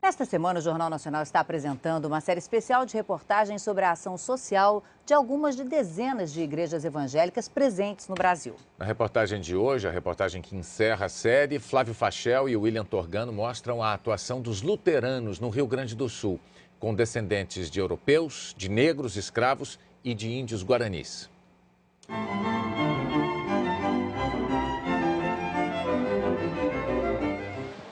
Nesta semana, o Jornal Nacional está apresentando uma série especial de reportagens sobre a ação social de algumas de dezenas de igrejas evangélicas presentes no Brasil. Na reportagem de hoje, a reportagem que encerra a série, Flávio Fachel e William Torgano mostram a atuação dos luteranos no Rio Grande do Sul, com descendentes de europeus, de negros escravos e de índios guaranis.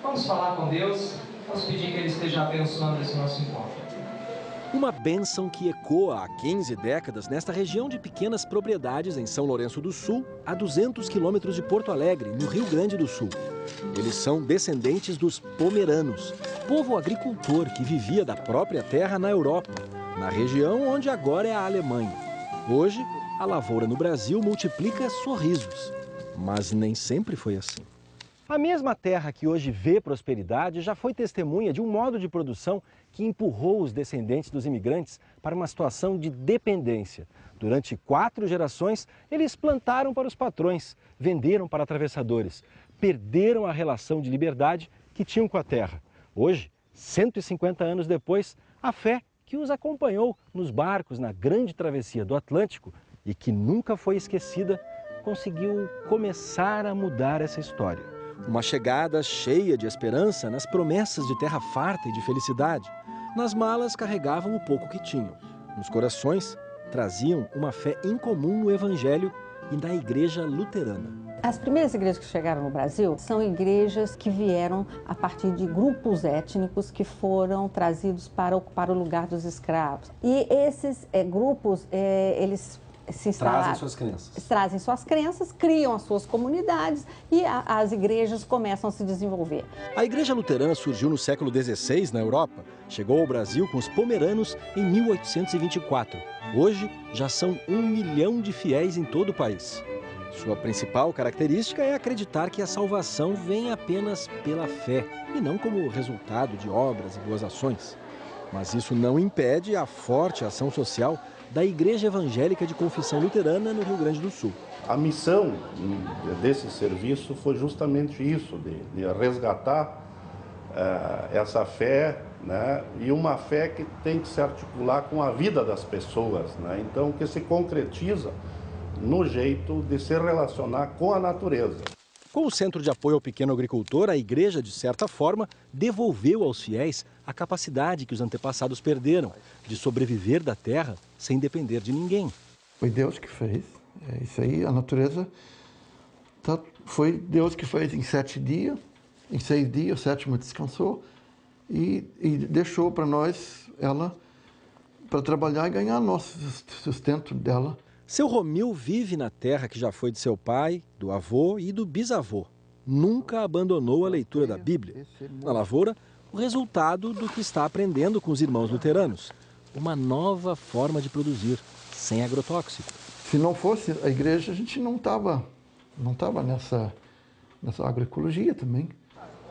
Vamos falar com Deus, vamos pedir que Ele esteja abençoando esse nosso encontro. Uma bênção que ecoa há 15 décadas nesta região de pequenas propriedades em São Lourenço do Sul, a 200 quilômetros de Porto Alegre, no Rio Grande do Sul. Eles são descendentes dos pomeranos, povo agricultor que vivia da própria terra na Europa, na região onde agora é a Alemanha. Hoje, a lavoura no Brasil multiplica sorrisos, mas nem sempre foi assim. A mesma terra que hoje vê prosperidade já foi testemunha de um modo de produção que empurrou os descendentes dos imigrantes para uma situação de dependência. Durante 4 gerações, eles plantaram para os patrões, venderam para atravessadores, perderam a relação de liberdade que tinham com a terra. Hoje, 150 anos depois, a fé que os acompanhou nos barcos na grande travessia do Atlântico e que nunca foi esquecida, conseguiu começar a mudar essa história. Uma chegada cheia de esperança nas promessas de terra farta e de felicidade. Nas malas carregavam o pouco que tinham. Nos corações traziam uma fé incomum no Evangelho e na igreja luterana. As primeiras igrejas que chegaram no Brasil são igrejas que vieram a partir de grupos étnicos que foram trazidos para ocupar o lugar dos escravos. E esses grupos, eles se instalaram, trazem suas crenças, criam as suas comunidades e as igrejas começam a se desenvolver. A igreja luterana surgiu no século XVI na Europa. Chegou ao Brasil com os pomeranos em 1824. Hoje já são 1 milhão de fiéis em todo o país. Sua principal característica é acreditar que a salvação vem apenas pela fé e não como resultado de obras e boas ações. Mas isso não impede a forte ação social da Igreja Evangélica de Confissão Luterana no Rio Grande do Sul. A missão desse serviço foi justamente isso, de resgatar essa fé, né? E uma fé que tem que se articular com a vida das pessoas, né? Então, que se concretiza no jeito de se relacionar com a natureza. Com o Centro de Apoio ao Pequeno Agricultor, a igreja, de certa forma, devolveu aos fiéis a capacidade que os antepassados perderam de sobreviver da terra sem depender de ninguém. Foi Deus que fez. Isso aí, a natureza, foi Deus que fez em 7 dias. Em 6 dias, o 7º descansou e deixou para nós ela para trabalhar e ganhar nosso sustento dela. Seu Romil vive na terra que já foi de seu pai, do avô e do bisavô. Nunca abandonou a leitura da Bíblia. Na lavoura, o resultado do que está aprendendo com os irmãos luteranos. Uma nova forma de produzir, sem agrotóxico. Se não fosse a igreja, a gente não estava nessa agroecologia também.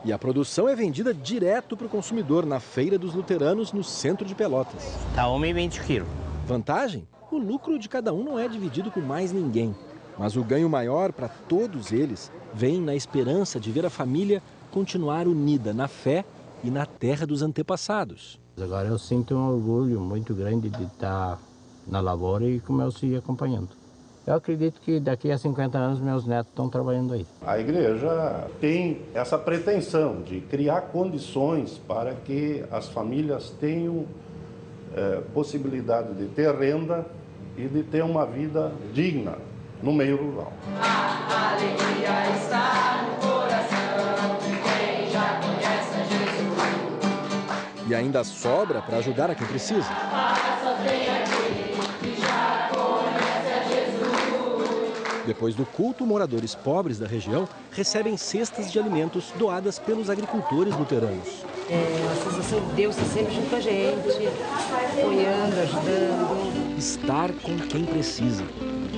E a produção é vendida direto para o consumidor na Feira dos Luteranos, no centro de Pelotas. Está 1,20 kg. Vantagem? O lucro de cada um não é dividido com mais ninguém. Mas o ganho maior para todos eles vem na esperança de ver a família continuar unida na fé e na terra dos antepassados. Agora eu sinto um orgulho muito grande de estar na lavoura e com meus filhos acompanhando. Eu acredito que daqui a 50 anos meus netos estão trabalhando aí. A igreja tem essa pretensão de criar condições para que as famílias tenham possibilidade de ter renda e de ter uma vida digna no meio rural. A alegria está no coração de quem já conhece Jesus. E ainda sobra para ajudar a quem precisa. Só tem aquele que já conhece a Jesus. Depois do culto, moradores pobres da região recebem cestas de alimentos doadas pelos agricultores luteranos. A sensação de Deus está sempre junto com a gente, apoiando, ajudando. Estar com quem precisa.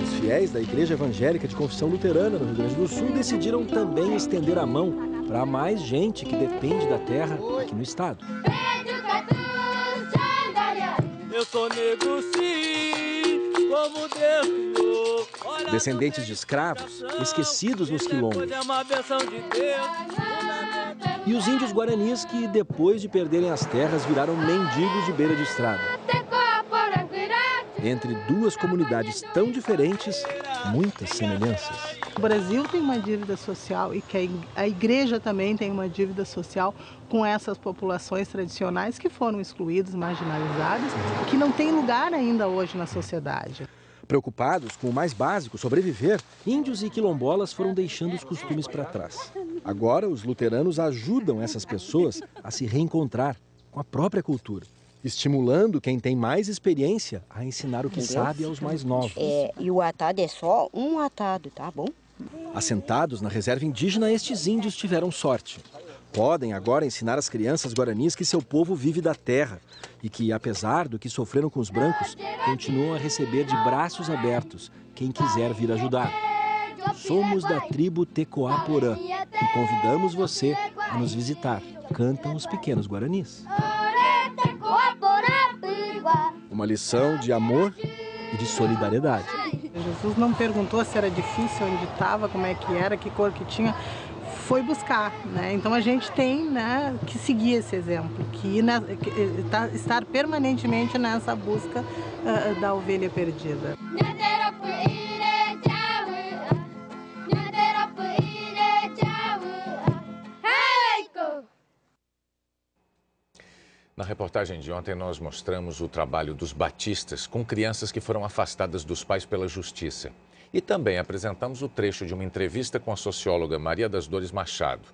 Os fiéis da Igreja Evangélica de Confissão Luterana no Rio Grande do Sul decidiram também estender a mão para mais gente que depende da terra aqui no estado. Eu sou negro sim, como Deus criou. Descendentes de escravos, esquecidos nos quilombos. É uma benção de Deus. E os índios guaranis que, depois de perderem as terras, viraram mendigos de beira de estrada. Entre duas comunidades tão diferentes, muitas semelhanças. O Brasil tem uma dívida social e que a igreja também tem uma dívida social com essas populações tradicionais que foram excluídas, marginalizadas, que não têm lugar ainda hoje na sociedade. Preocupados com o mais básico, sobreviver, índios e quilombolas foram deixando os costumes para trás. Agora, os luteranos ajudam essas pessoas a se reencontrar com a própria cultura, estimulando quem tem mais experiência a ensinar o que sabe aos mais novos. E o atado é só um atado, tá bom? Assentados na reserva indígena, estes índios tiveram sorte. Podem agora ensinar às crianças guaranis que seu povo vive da terra e que, apesar do que sofreram com os brancos, continuam a receber de braços abertos quem quiser vir ajudar. Somos da tribo Tecoaporã e convidamos você a nos visitar. Cantam os pequenos guaranis. Uma lição de amor e de solidariedade. Jesus não perguntou se era difícil, onde estava, como é que era, que cor que tinha. Foi buscar, né? Então a gente tem, né, que seguir esse exemplo, estar permanentemente nessa busca da ovelha perdida. Na reportagem de ontem, nós mostramos o trabalho dos batistas com crianças que foram afastadas dos pais pela justiça. E também apresentamos o trecho de uma entrevista com a socióloga Maria das Dores Machado.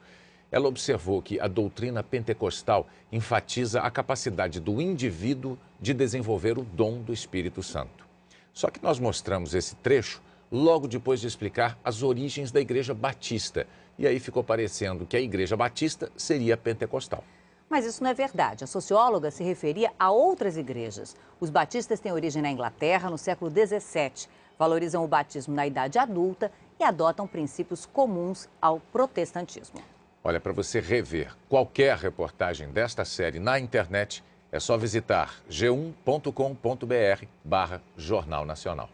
Ela observou que a doutrina pentecostal enfatiza a capacidade do indivíduo de desenvolver o dom do Espírito Santo. Só que nós mostramos esse trecho logo depois de explicar as origens da Igreja Batista. E aí ficou parecendo que a Igreja Batista seria pentecostal. Mas isso não é verdade. A socióloga se referia a outras igrejas. Os batistas têm origem na Inglaterra no século XVII. Valorizam o batismo na idade adulta e adotam princípios comuns ao protestantismo. Olha, para você rever qualquer reportagem desta série na internet, é só visitar g1.com.br/Jornal Nacional.